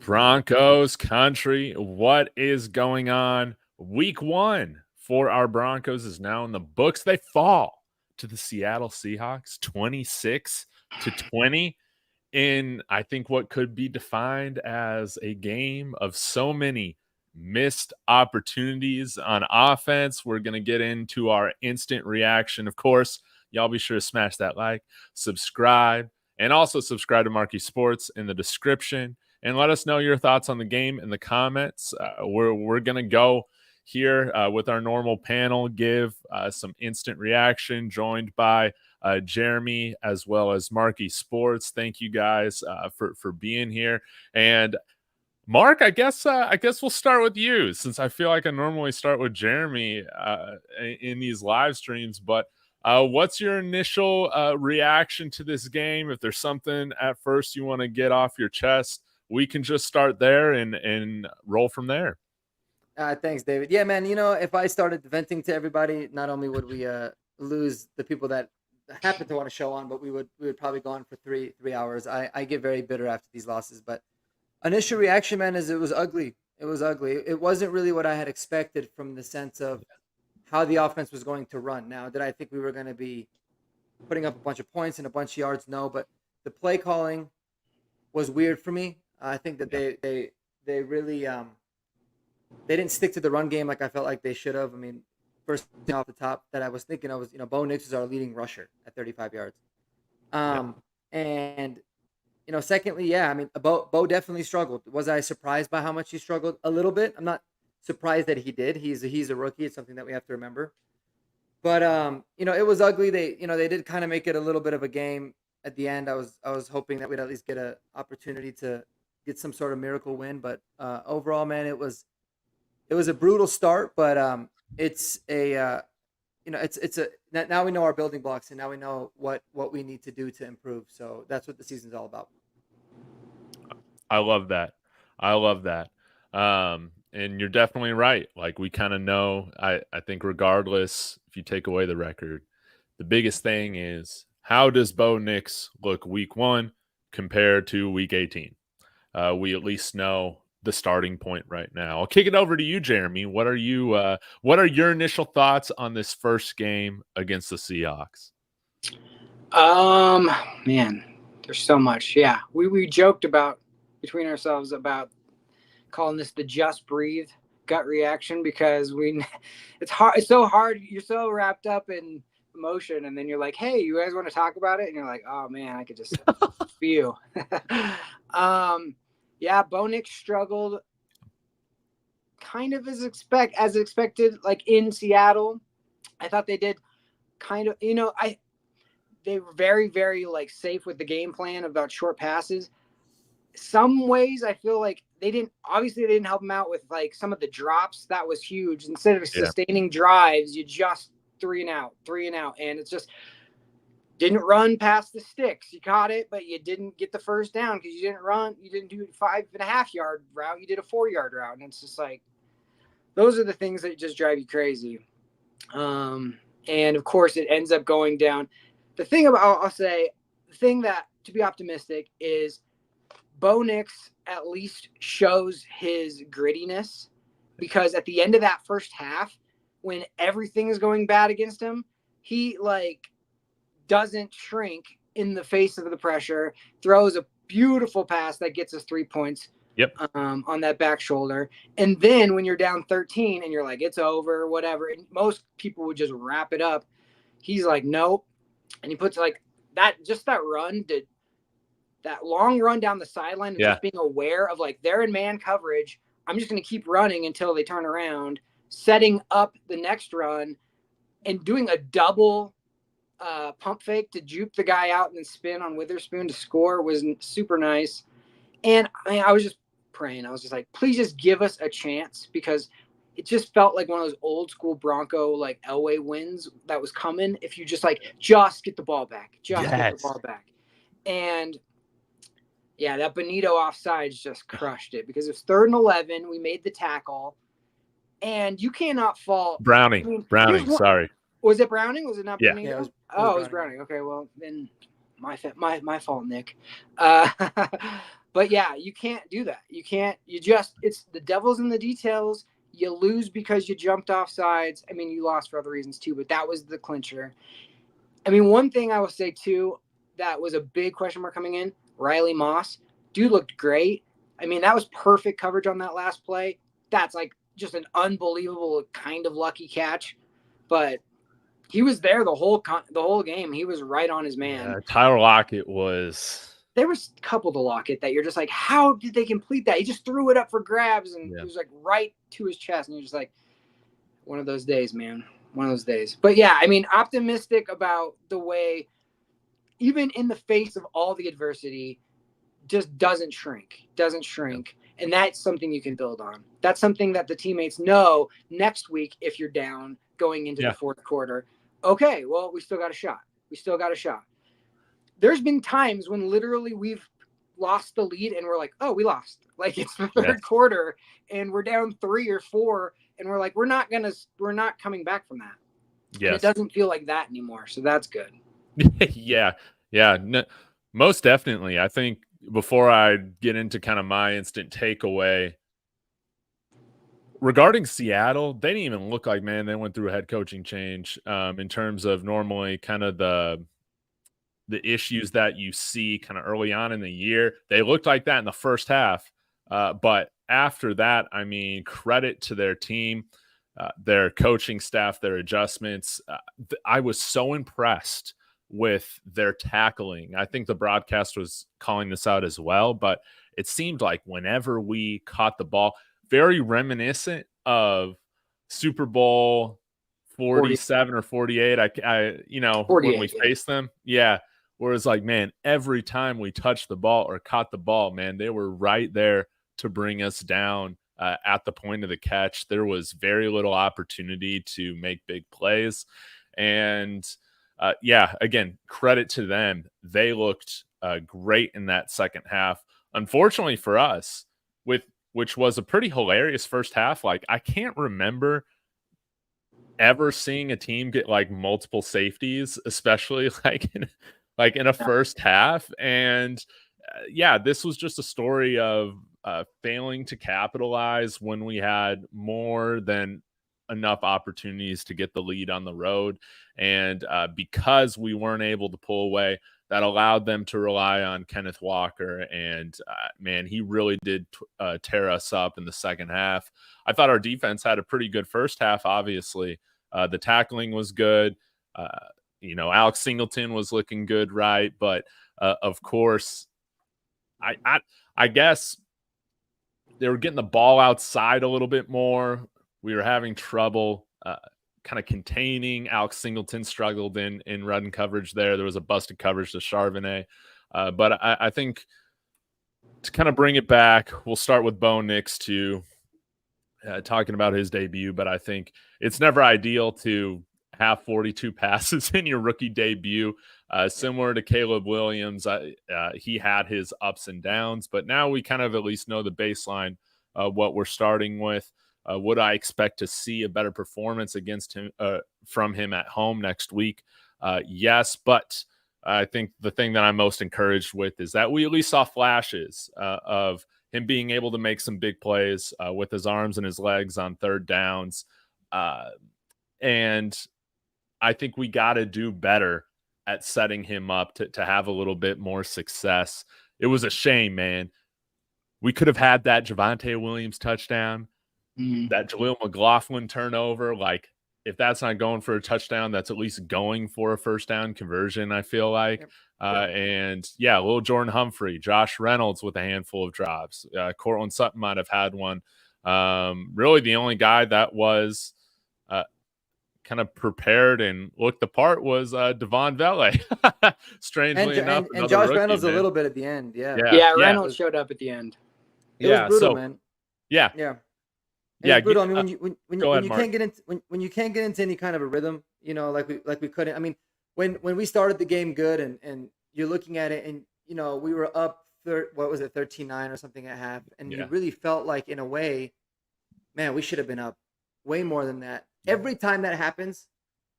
Broncos country, what is going on? Week 1 for our Broncos is now in the books. They fall to the Seattle Seahawks 26-20 in, I think, what could be defined as a game of so many missed opportunities on offense. We're going to get into our instant reaction. Of course, y'all be sure to smash that like, subscribe, and also subscribe to Marquee Sports in the description. And let us know your thoughts on the game in the comments. We're going to go here with our normal panel, give some instant reaction, joined by Jeremy as well as Marquee Sports. Thank you guys for being here. And Marc, I guess we'll start with you, since I feel like I normally start with Jeremy in these live streams. But what's your initial reaction to this game? If there's something at first you want to get off your chest, we can just start there and roll from there. Thanks, David. Yeah, man, if I started venting to everybody, not only would we lose the people that happen to want to show on, but we would probably go on for three hours. I get very bitter after these losses, but initial reaction, man, is it was ugly. It was ugly. It wasn't really what I had expected from the sense of how the offense was going to run. Now, did I think we were going to be putting up a bunch of points and a bunch of yards? No, but the play calling was weird for me. I think that they really they didn't stick to the run game like I felt like they should have. I mean, first thing off the top that I was thinking of was, Bo Nix is our leading rusher at 35 yards. And, secondly, yeah, I mean, Bo definitely struggled. Was I surprised by how much he struggled? A little bit. I'm not surprised that he did. He's a rookie. It's something that we have to remember. But, it was ugly. They did kind of make it a little bit of a game at the end. I was hoping that we'd at least get an opportunity to get some sort of miracle win. But overall, man, it was a brutal start, but it's a now we know our building blocks, and now we know what we need to do to improve. So that's what the season's all about. I love that. And you're definitely right. Like, we kind of know, I think regardless, if you take away the record, the biggest thing is, how does Bo Nix look week 1 compared to week 18? We at least know the starting point right now. I'll kick it over to you, Jeremy. What are your initial thoughts on this first game against the Seahawks? Man, there's so much. Yeah, we joked about between ourselves about calling this the just breathe gut reaction, because it's hard. It's so hard. You're so wrapped up in emotion, and then you're like, hey, you guys want to talk about it? And you're like, oh man, I could just spew. Yeah, Bo Nix struggled kind of as expected, like in Seattle. I thought they did kind of, they were very, very like safe with the game plan about short passes. Some ways I feel like they didn't help him out with like some of the drops. That was huge. Instead of sustaining drives, you just three and out. And it's just, didn't run past the sticks. You caught it, but you didn't get the first down because you didn't run. You didn't do a 5.5 yard route. You did a 4 yard route. And it's just like, those are the things that just drive you crazy. And of course it ends up going down. The thing that, to be optimistic, is Bo Nix at least shows his grittiness, because at the end of that first half, when everything is going bad against him, he doesn't shrink in the face of the pressure, throws a beautiful pass that gets us 3 points on that back shoulder. And then when you're down 13 and you're like, it's over, whatever, and most people would just wrap it up, he's like, nope. And he puts that long run down the sideline, and just being aware of they're in man coverage. I'm just going to keep running until they turn around, setting up the next run and doing a double pump fake to juke the guy out and then spin on Witherspoon to score was super nice. And I was just praying. I was just like, please just give us a chance, because it just felt like one of those old school Bronco Elway wins that was coming. If you just get the ball back, get the ball back. And yeah, that Benito offsides just crushed it, because it was 3rd and 11. We made the tackle, and you cannot fault Browning. Sorry. Was it Browning? Was it not Benito? Yeah, it was Browning. Okay, well then my fault, Nick. But yeah, you can't do that. It's the devil's in the details. You lose because you jumped off sides. I mean, you lost for other reasons too, but that was the clincher. I mean, one thing I will say too, that was a big question mark coming in, Riley Moss, dude looked great. I mean, that was perfect coverage on that last play. That's like just an unbelievable kind of lucky catch, but he was there the whole game. He was right on his man. Tyler Lockett was. There was a couple to Lockett that you're just like, how did they complete that? He just threw it up for grabs and it was like right to his chest. And you're just like, one of those days, man. One of those days. But yeah, I mean, optimistic about the way, even in the face of all the adversity, just doesn't shrink. And that's something you can build on. That's something that the teammates know next week if you're down going into the fourth quarter. Okay, well, we still got a shot. There's been times when literally we've lost the lead and we're like, oh, we lost. Like it's the third quarter and we're down 3 or 4 and we're like, we're not coming back from that. Yes. And it doesn't feel like that anymore. So that's good. Yeah. No, most definitely. I think before I get into kind of my instant takeaway regarding Seattle, they didn't even look like, man, they went through a head coaching change in terms of normally kind of the issues that you see kind of early on in the year. They looked like that in the first half. But after that, I mean, credit to their team, their coaching staff, their adjustments. I was so impressed with their tackling. I think the broadcast was calling this out as well, but it seemed like whenever we caught the ball, very reminiscent of Super Bowl 47 or 48. I 48, when we faced them. Yeah. Whereas like, man, every time we touched the ball or caught the ball, man, they were right there to bring us down at the point of the catch. There was very little opportunity to make big plays. And again, credit to them. They looked great in that second half. Unfortunately for us, which was a pretty hilarious first half. Like I can't remember ever seeing a team get like multiple safeties, especially like in a first half. And this was just a story of failing to capitalize when we had more than enough opportunities to get the lead on the road. And because we weren't able to pull away, that allowed them to rely on Kenneth Walker. And man, he really did tear us up in the second half. I thought our defense had a pretty good first half, obviously. The tackling was good. Alex Singleton was looking good, right? But of course, I guess they were getting the ball outside a little bit more. We were having trouble kind of containing. Alex Singleton struggled in run coverage there. There was a busted coverage to Charbonnet. But I think to kind of bring it back, we'll start with Bo Nix too, talking about his debut. But I think it's never ideal to have 42 passes in your rookie debut. Similar to Caleb Williams, he had his ups and downs, but now we kind of at least know the baseline what we're starting with. Would I expect to see a better performance against him from him at home next week? Yes, but I think the thing that I'm most encouraged with is that we at least saw flashes of him being able to make some big plays with his arms and his legs on third downs. And I think we got to do better at setting him up to have a little bit more success. It was a shame, man. We could have had that Javonte Williams touchdown, that Jaleel McLaughlin turnover. Like, if that's not going for a touchdown, that's at least going for a first down conversion, I feel like. And little Jordan Humphrey, Josh Reynolds with a handful of drops. Cortland Sutton might have had one. Really the only guy that was kind of prepared and looked the part was Devon Vele. Strangely enough. And Josh Reynolds a little bit at the end. Reynolds showed up at the end. It was brutal, man. Yeah. It's brutal. I mean, when you can't get into any kind of a rhythm, like we couldn't. I mean, when we started the game good and you're looking at it and we were up 13-9 or something at half, and you really felt like in a way, man, we should have been up way more than that. Every time that happens,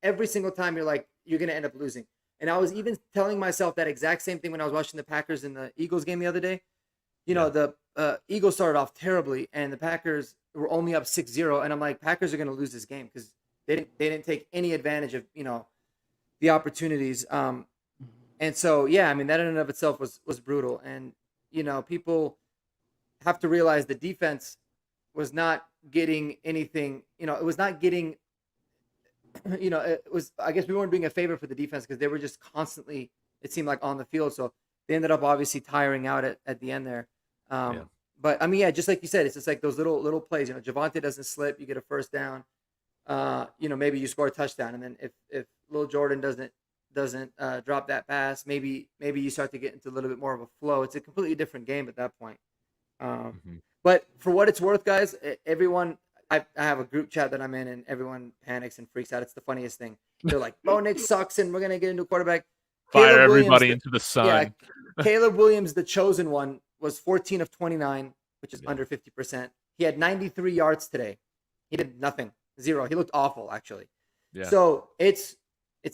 every single time you're like, you're going to end up losing. And I was even telling myself that exact same thing when I was watching the Packers and the Eagles game the other day. the Eagles started off terribly, and the Packers were only up 6-0, and I'm like, Packers are going to lose this game because they didn't take any advantage of the opportunities. And so yeah, I mean that in and of itself was brutal, and people have to realize the defense was not getting anything. It was not getting. It was. I guess we weren't being a favor for the defense because they were just constantly. It seemed like on the field, so they ended up obviously tiring out at the end there. Yeah. But I mean, yeah, just like you said, it's just like those little plays. Javonte doesn't slip, you get a first down. Maybe you score a touchdown, and then if Lil Jordan doesn't drop that pass, maybe you start to get into a little bit more of a flow. It's a completely different game at that point. But for what it's worth, guys, everyone, I have a group chat that I'm in, and everyone panics and freaks out. It's the funniest thing. They're like, "Bo Nix sucks, and we're gonna get into a quarterback." Fire Caleb everybody Williams, into the sun. Yeah, Caleb Williams, the chosen one, was 14 of 29, which is under 50%. He had 93 yards today. He did nothing, 0. He looked awful, actually. Yeah. So it's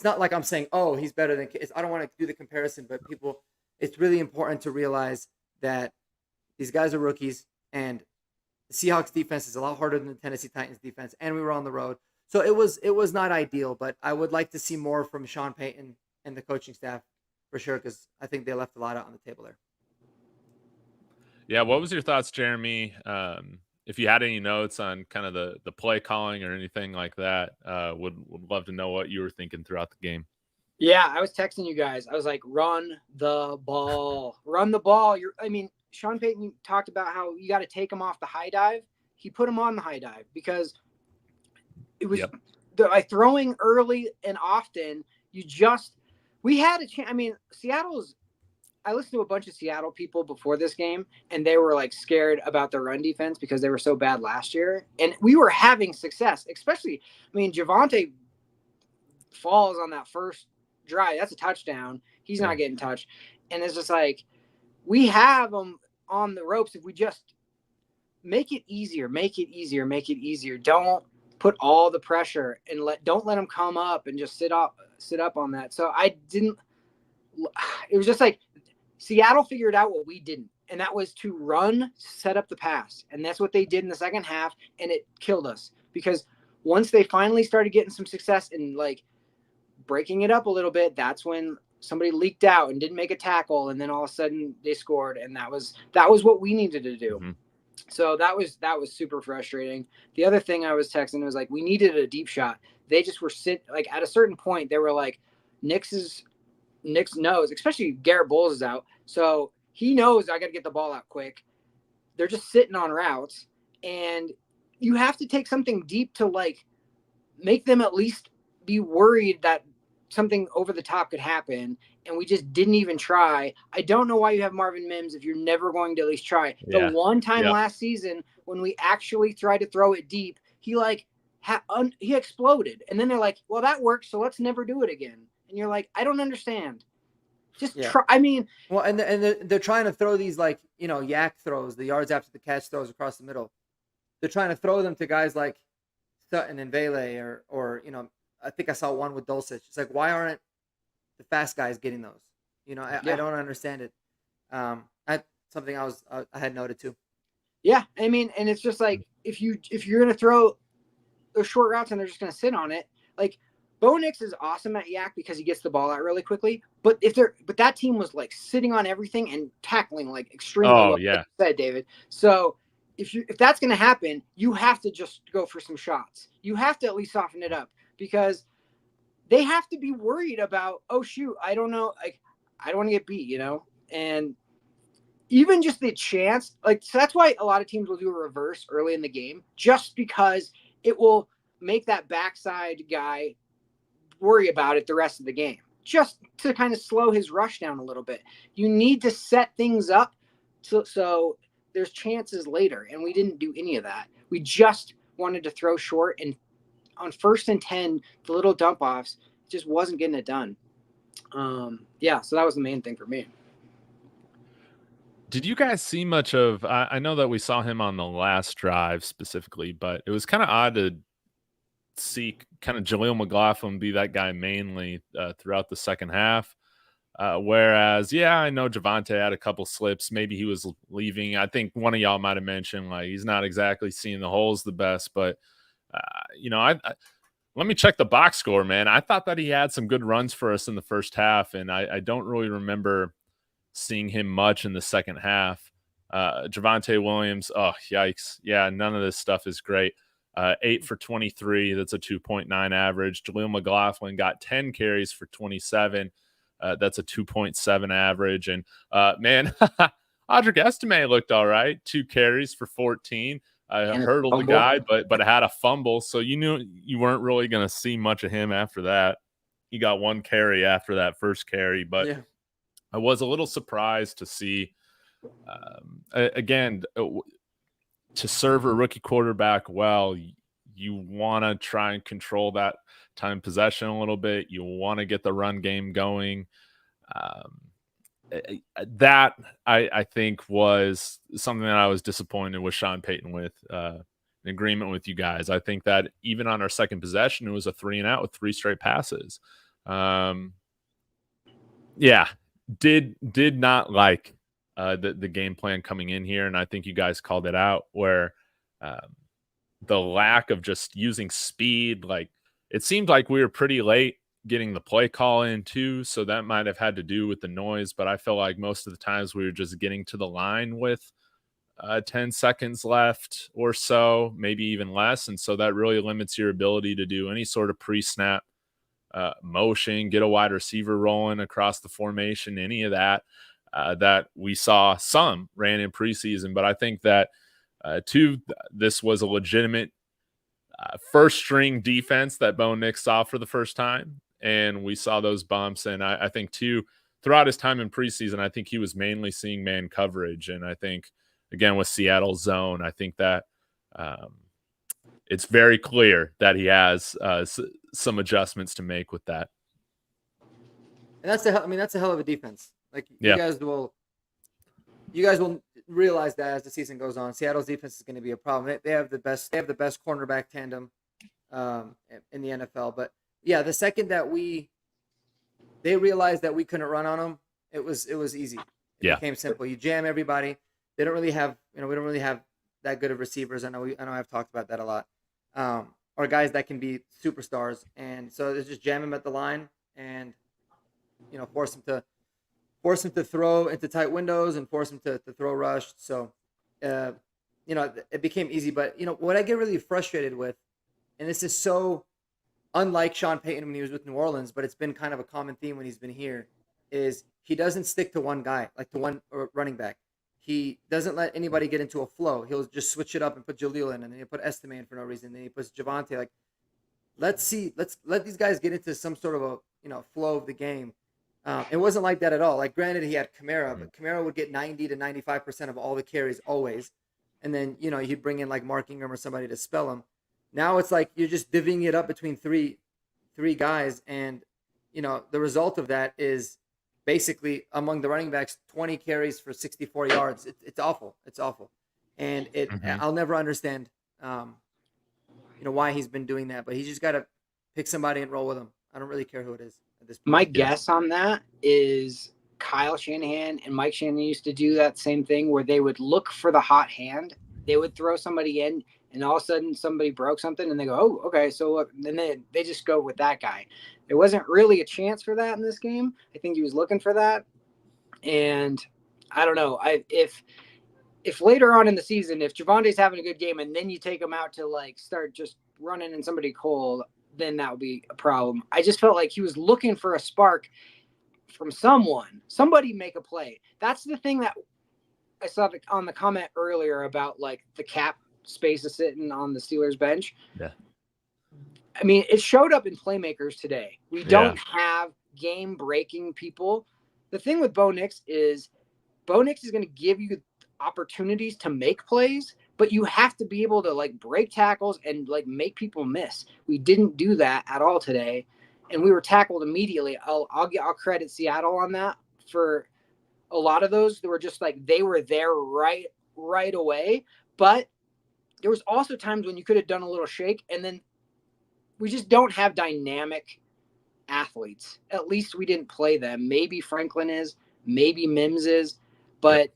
not like I'm saying, oh, he's better than. I don't want to do the comparison, but it's really important to realize that these guys are rookies, and the Seahawks defense is a lot harder than the Tennessee Titans defense, and we were on the road, so it was not ideal. But I would like to see more from Sean Payton and the coaching staff for sure, because I think they left a lot out on the table there. Yeah, what was your thoughts, Jeremy? If you had any notes on kind of the play calling or anything like that, would love to know what you were thinking throughout the game. Yeah, I was texting you guys. I was like, run the ball. Run the ball. Sean Payton talked about how you got to take him off the high dive. He put him on the high dive because it was by throwing early and often, we had a chance. I mean, I listened to a bunch of Seattle people before this game, and they were like scared about their run defense because they were so bad last year. And we were having success, especially, Javonte falls on that first drive. That's a touchdown. He's not getting touched. And it's just like, we have them on the ropes if we just make it easier. Don't put all the pressure and don't let them come up and just sit up on that. So it was just like Seattle figured out what we didn't, and that was to run, set up the pass. And that's what they did in the second half, and it killed us because once they finally started getting some success and like breaking it up a little bit, that's when somebody leaked out and didn't make a tackle, and then all of a sudden they scored, and that was what we needed to do. Mm-hmm. So that was super frustrating. The other thing I was texting was like, we needed a deep shot. They just were at a certain point, they were like, Nix knows, especially Garrett Bowles is out, so he knows I got to get the ball out quick. They're just sitting on routes, and you have to take something deep to like make them at least be worried that something over the top could happen, and we just didn't even try. I don't know why you have Marvin Mims if you're never going to at least try. The one time last season when we actually tried to throw it deep, he he exploded, and then they're like, well, that worked, so let's never do it again. And you're like, I don't understand. Just try. I mean, well, and they're trying to throw these yak throws, the yards after the catch throws across the middle. They're trying to throw them to guys like Sutton and Vele, or I think I saw one with Dulcich. It's like, why aren't the fast guys getting those? I don't understand it. That's something I had noted too. Yeah, I mean, and it's just like if you're gonna throw those short routes and they're just gonna sit on it, like Bo Nix is awesome at yak because he gets the ball out really quickly. But that team was like sitting on everything and tackling like extremely low, like you said, David. So if that's gonna happen, you have to just go for some shots. You have to at least soften it up, because they have to be worried about, oh shoot, I don't know, like I don't want to get beat, and even just the chance, so that's why a lot of teams will do a reverse early in the game, just because it will make that backside guy worry about it the rest of the game, just to kind of slow his rush down a little bit. You need to set things up so there's chances later, and we didn't do any of that. We just wanted to throw short, and on 1st and 10, the little dump offs just wasn't getting it done. So that was the main thing for me. Did you guys see much of? I know that we saw him on the last drive specifically, but it was kind of odd to see kind of Jaleel McLaughlin be that guy mainly throughout the second half. Whereas, yeah, I know Javonte had a couple slips. Maybe he was leaving. I think one of y'all might have mentioned like he's not exactly seeing the holes the best, but I let me check the box score, man. I thought that he had some good runs for us in the first half, and I don't really remember seeing him much in the second half. Javonte Williams, oh, yikes. Yeah, none of this stuff is great. 8 for 23. That's a 2.9 average. Jaleel McLaughlin got 10 carries for 27. That's a 2.7 average. And man, Audric Estime looked all right. 2 carries for 14. Hurdled the guy, but had a fumble. So you knew you weren't really going to see much of him after that. He got 1 carry after that first carry, but yeah. I was a little surprised to see, again, to serve a rookie quarterback well, you want to try and control that time possession a little bit. You want to get the run game going. That I think was something that I was disappointed with Sean Payton with, in agreement with you guys. I think that even on our second possession, it was a 3-and-out with 3 straight passes. Did not like the game plan coming in here, and I think you guys called it out where the lack of just using speed, like it seemed like we were pretty late getting the play call in too, so that might have had to do with the noise, but I feel like most of the times we were just getting to the line with 10 seconds left or so, maybe even less, and so that really limits your ability to do any sort of pre-snap motion, get a wide receiver rolling across the formation, any of that that we saw some ran in preseason. But I think that this was a legitimate first string defense that Bo Nix saw for the first time, and we saw those bumps. And I think too, throughout his time in preseason, I think he was mainly seeing man coverage. And I think, again, with Seattle zone, I think that it's very clear that he has some adjustments to make with that. And that's a hell of a defense. Like you guys will realize that as the season goes on. Seattle's defense is going to be a problem. They have the best cornerback tandem in the NFL. But yeah, the second that they realized that we couldn't run on them, it was easy. It became simple. You jam everybody. They don't really have, we don't really have that good of receivers. I know I've talked about that a lot. Or guys that can be superstars. And so they just jam them at the line and, force them to throw into tight windows and force them to throw rush. So, it became easy. But, what I get really frustrated with, and this is so unlike Sean Payton when he was with New Orleans, but it's been kind of a common theme when he's been here, is he doesn't stick to one guy, like to one running back. He doesn't let anybody get into a flow. He'll just switch it up and put Jaleel in, and then he'll put Estime in for no reason. Then he puts Javonte. Like, let's let these guys get into some sort of a flow of the game. It wasn't like that at all. Like, granted, he had Kamara, but Kamara would get 90 to 95% of all the carries always, and then he'd bring in like Marc or somebody to spell him. Now it's like you're just divvying it up between three guys, and the result of that is basically among the running backs 20 carries for 64 yards. It's awful. It's awful, and I'll never understand why he's been doing that. But he's just got to pick somebody and roll with him. I don't really care who it is at this point. My guess on that is Kyle Shanahan and Mike Shanahan used to do that same thing where they would look for the hot hand. They would throw somebody in, and all of a sudden somebody broke something, and they go, "Oh, okay." So look, and then they just go with that guy. There wasn't really a chance for that in this game. I think he was looking for that, and I don't know. If later on in the season, if Javonte's having a good game and then you take him out to like start just running in somebody cold, then that would be a problem. I just felt like he was looking for a spark from somebody make a play. That's the thing that I saw on the comment earlier about like the cap space is sitting on the Steelers bench. Yeah. I mean, it showed up in playmakers today. We don't have game breaking people. The thing with Bo Nix is going to give you opportunities to make plays, but you have to be able to like break tackles and like make people miss. We didn't do that at all today, and we were tackled immediately. I'll credit Seattle on that for a lot of those. They were just like they were there right away, but there was also times when you could have done a little shake, and then we just don't have dynamic athletes. At least we didn't play them. Maybe Franklin is, maybe Mims is, but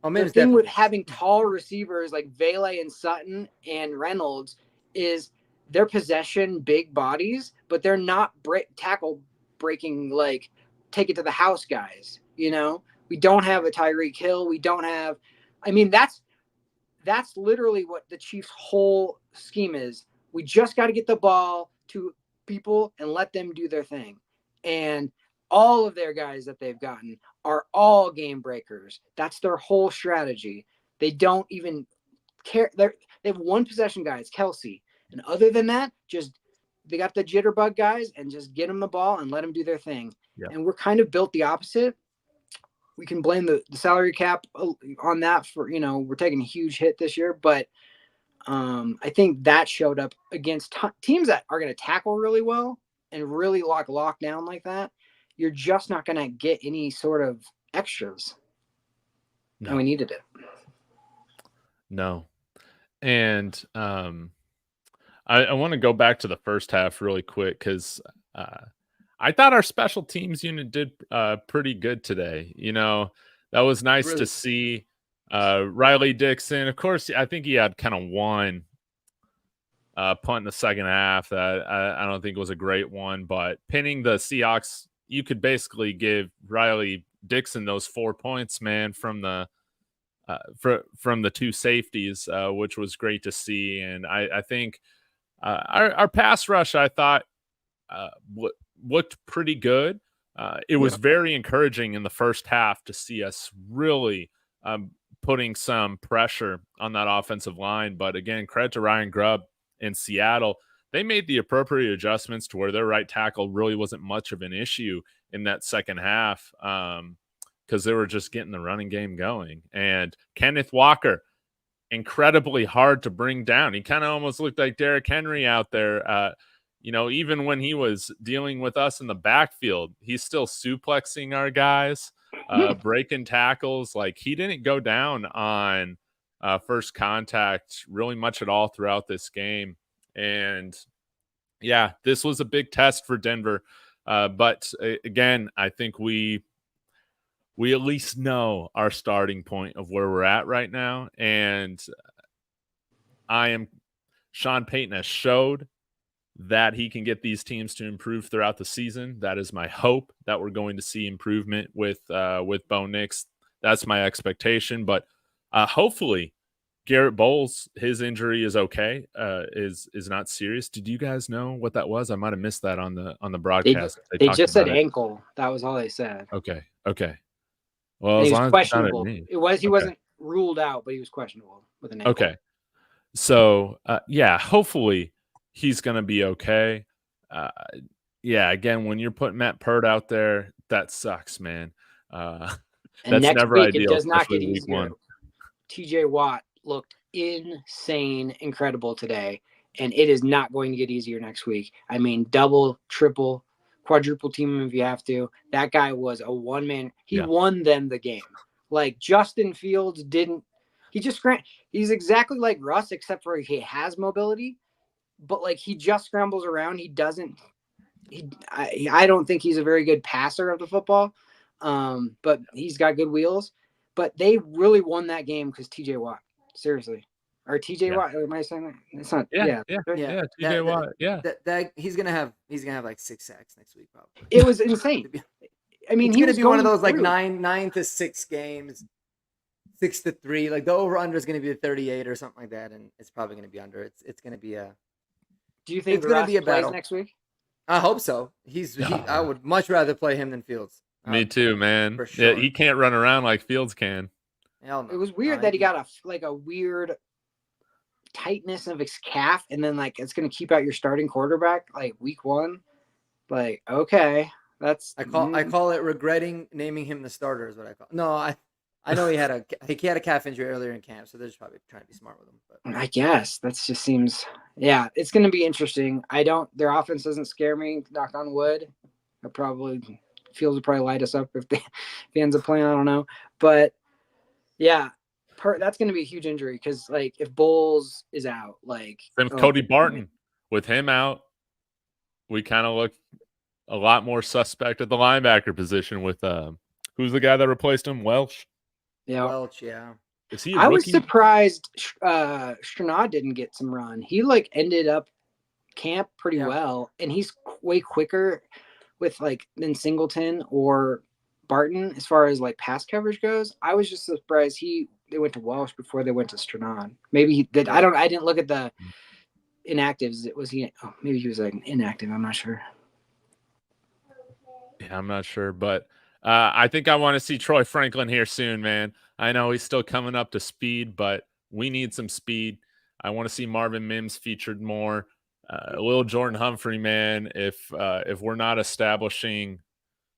the thing with having tall receivers like Vele and Sutton and Reynolds is their possession big bodies, but they're not tackle breaking, like take it to the house guys. You know, we don't have a Tyreek Hill. We don't have, I mean, that's literally what the Chiefs' whole scheme is. We just got to get the ball to people and let them do their thing. And all of their guys that they've gotten are all game breakers. That's their whole strategy. They don't even care. They have one possession guy. It's Kelsey. And other than that, just they got the jitterbug guys and just get them the ball and let them do their thing. Yeah. And we're kind of built the opposite. We can blame the salary cap on that for, you know, we're taking a huge hit this year. But I think that showed up against teams that are going to tackle really well and really lock down like that. You're just not going to get any sort of extras. No. And we needed it. No. And I want to go back to the first half really quick because I thought our special teams unit did pretty good today. You know, that was nice to see. Riley Dixon, of course, I think he had kind of one punt in the second half that I don't think was a great one, but pinning the Seahawks, you could basically give Riley Dixon those 4 points, man, from the two safeties, which was great to see. And I think our pass rush, I thought, looked pretty good. It was very encouraging in the first half to see us really putting some pressure on that offensive line. But again, credit to Ryan Grubb in Seattle. They made the appropriate adjustments to where their right tackle really wasn't much of an issue in that second half because they were just getting the running game going. And Kenneth Walker, incredibly hard to bring down. He kind of almost looked like Derrick Henry out there. You know, even when he was dealing with us in the backfield, he's still suplexing our guys, breaking tackles. Like, he didn't go down on first contact really much at all throughout this game. And yeah, this was a big test for Denver. But again, I think we at least know our starting point of where we're at right now. And Sean Payton has showed that he can get these teams to improve throughout the season. That is my hope, that we're going to see improvement with Bo Nix. That's my expectation. But hopefully Garrett Bowles, his injury is okay, is not serious. Did you guys know what that was? I might have missed that on the broadcast. They just said ankle. That was all they said. Okay. Well, as he long was questionable. He wasn't ruled out, but he was questionable with an ankle. Okay. So yeah, hopefully he's going to be okay. Yeah, again, when you're putting Matt Pert out there, that sucks, man. And that's next never week, ideal. It does not get week easier. one. TJ Watt looked insane, incredible today, and it is not going to get easier next week. I mean, double, triple, quadruple team him if you have to. That guy was a one-man. He won them the game. Like, Justin Fields didn't. He's exactly like Russ, except for he has mobility. But like, he just scrambles around. He doesn't. I don't think he's a very good passer of the football, but he's got good wheels. But they really won that game because TJ Watt. Seriously, or TJ Watt? Am I saying that? It's not. Yeah. TJ Watt. That he's gonna have like 6 sacks next week probably. It was insane. I mean, he's gonna be one of those like 9 to 6 games, 6 to 3. Like, the over under is gonna be a 38 or something like that, and it's probably gonna be under. It's gonna be a. Do you think it's gonna be a battle next week? I hope so. I would much rather play him than Fields. Me too, man. For sure. Yeah, he can't run around like Fields can. Hell no. It was weird that he got a weird tightness of his calf, and then like it's gonna keep out your starting quarterback like week 1. Like, okay, that's I call it regretting naming him the starter is what I call. No, I know he had a calf injury earlier in camp, so they're just probably trying to be smart with him. But I guess that just seems, it's going to be interesting. Their offense doesn't scare me. Knock on wood. Fields would probably light us up if he ends up playing. I don't know, but yeah, that's going to be a huge injury because like if Bowles is out, like then Cody Barton with him out, we kind of look a lot more suspect at the linebacker position with who's the guy that replaced him? Welsh. Yeah. Welch, yeah. Is he a I rookie? was surprised Stranad didn't get some run. He like ended up camp pretty well, and he's way quicker with like than Singleton or Barton as far as like pass coverage goes. I was just surprised they went to Welsh before they went to Stranad. Maybe he did. I didn't look at the inactives. Maybe he was like inactive. I'm not sure. Yeah, I'm not sure, but I think I want to see Troy Franklin here soon, man. I know he's still coming up to speed, but we need some speed. I want to see Marvin Mims featured more. Little Jordan Humphrey, man. If we're not establishing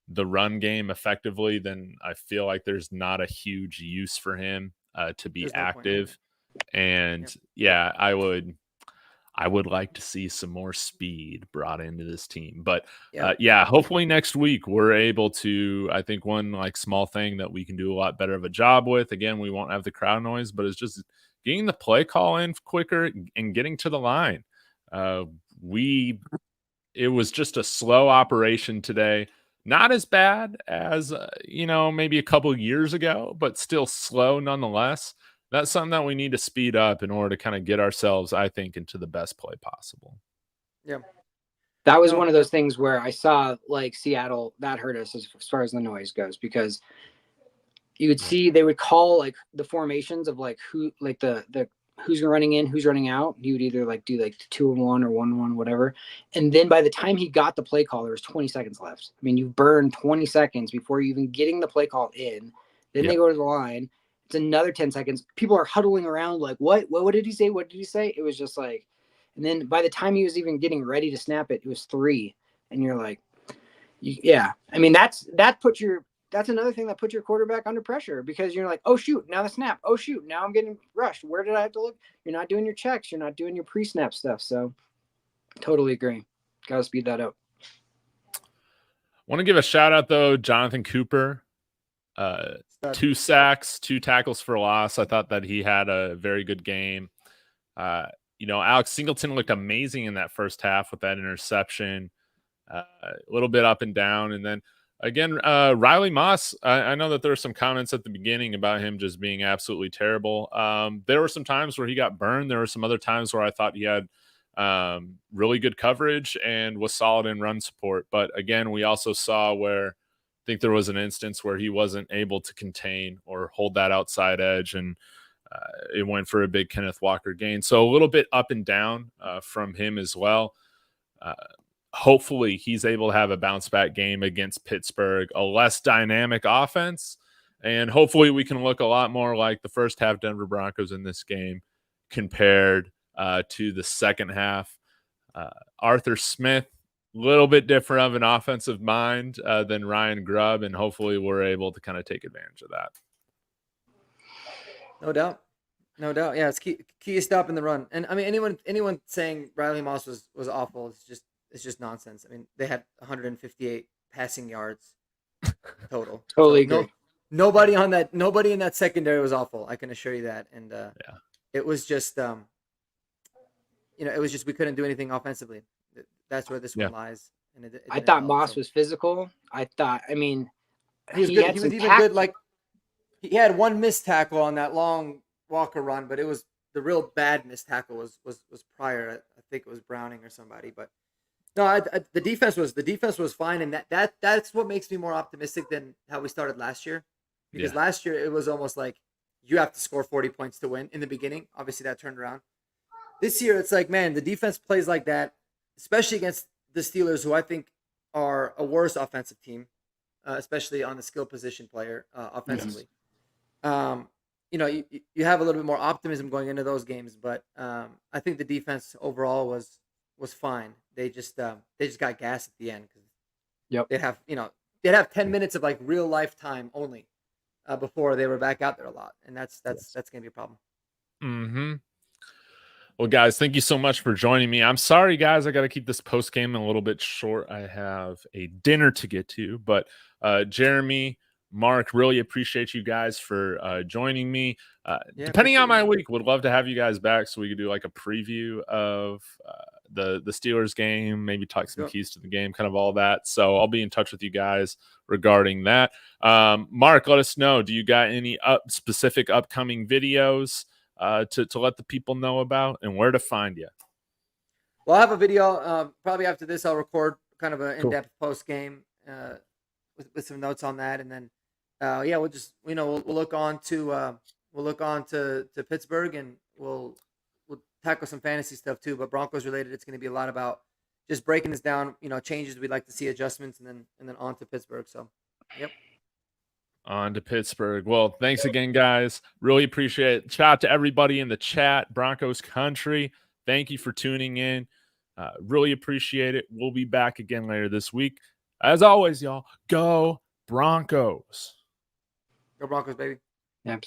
the run game effectively, then I feel like there's not a huge use for him to be active. And yeah, I would like to see some more speed brought into this team. But hopefully next week we're able to, I think one like small thing that we can do a lot better of a job with, again, we won't have the crowd noise, but it's just getting the play call in quicker and getting to the line. It was just a slow operation today. Not as bad as, maybe a couple of years ago, but still slow nonetheless. That's something that we need to speed up in order to kind of get ourselves, I think, into the best play possible. Yeah. That was one of those things where I saw like Seattle, that hurt us as far as the noise goes, because you would see they would call like the formations of like who, like the who's running in, who's running out. He would either like do like 2-1 or 1-1, whatever. And then by the time he got the play call, there was 20 seconds left. I mean, you burn 20 seconds before you even getting the play call in. Then they go to the line. It's another 10 seconds. People are huddling around like, what did he say? What did he say? It was just like, and then by the time he was even getting ready to snap it, it was 3. And you're like, yeah. I mean, that's another thing that puts your quarterback under pressure, because you're like, oh shoot, now the snap. Oh shoot, now I'm getting rushed. Where did I have to look? You're not doing your checks. You're not doing your pre-snap stuff. So totally agree. Got to speed that up. Want to give a shout out though, Jonathan Cooper. 2 sacks, 2 tackles for loss. I thought that he had a very good game. Alex Singleton looked amazing in that first half with that interception. A little bit up and down. And then again, Riley Moss, I know that there were some comments at the beginning about him just being absolutely terrible. There were some times where he got burned. There were some other times where I thought he had really good coverage and was solid in run support. But again, we also saw where I think there was an instance where he wasn't able to contain or hold that outside edge, and it went for a big Kenneth Walker gain. So a little bit up and down from him as well. Hopefully he's able to have a bounce back game against Pittsburgh, a less dynamic offense. And hopefully we can look a lot more like the first half Denver Broncos in this game compared to the second half. Arthur Smith, a little bit different of an offensive mind than Ryan Grubb, and hopefully we're able to kind of take advantage of that. No doubt. Yeah, it's key is stopping the run. And I mean, anyone saying Riley Moss was awful, it's just nonsense. I mean, they had 158 passing yards total. Totally agree. Nobody in that secondary was awful. I can assure you that. And it was just it was just we couldn't do anything offensively. That's where this one lies. And I thought Moss was physical. I mean, he was good. He was even good. Like he had one missed tackle on that long Walker run, but it was the real bad missed tackle was prior. I think it was Browning or somebody. But no, the defense was fine, and that's what makes me more optimistic than how we started last year. Because last year it was almost like you have to score 40 points to win in the beginning. Obviously that turned around. This year it's like, man, the defense plays like that, especially against the Steelers, who I think are a worse offensive team, especially on the skill position player offensively. Yes. You have a little bit more optimism going into those games, but I think the defense overall was fine. They just got gas at the end because they'd have 10 minutes of like real life time only before they were back out there a lot, and that's gonna be a problem. Mm-hmm. Well, guys, thank you so much for joining me. I'm sorry, guys, I got to keep this post game a little bit short. I have a dinner to get to, but Jeremy, Mark, really appreciate you guys for joining me. Depending on my week, would love to have you guys back so we could do like a preview of the Steelers game, maybe talk some Yep. keys to the game, kind of all that. So I'll be in touch with you guys regarding that. Marc, let us know. Do you got any specific upcoming videos to let the people know about, and where to find you? Well, I have a video. Probably after this, I'll record kind of an in-depth post game with some notes on that, and then we'll just we'll look on to Pittsburgh, and we'll tackle some fantasy stuff too. But Broncos related, it's going to be a lot about just breaking this down. Changes we'd like to see, adjustments, and then on to Pittsburgh. So, yep. On to Pittsburgh. Well, thanks again, guys. Really appreciate it. Shout out to everybody in the chat, Broncos country. Thank you for tuning in. Really appreciate it. We'll be back again later this week. As always, y'all, go Broncos. Go Broncos, baby. Yep.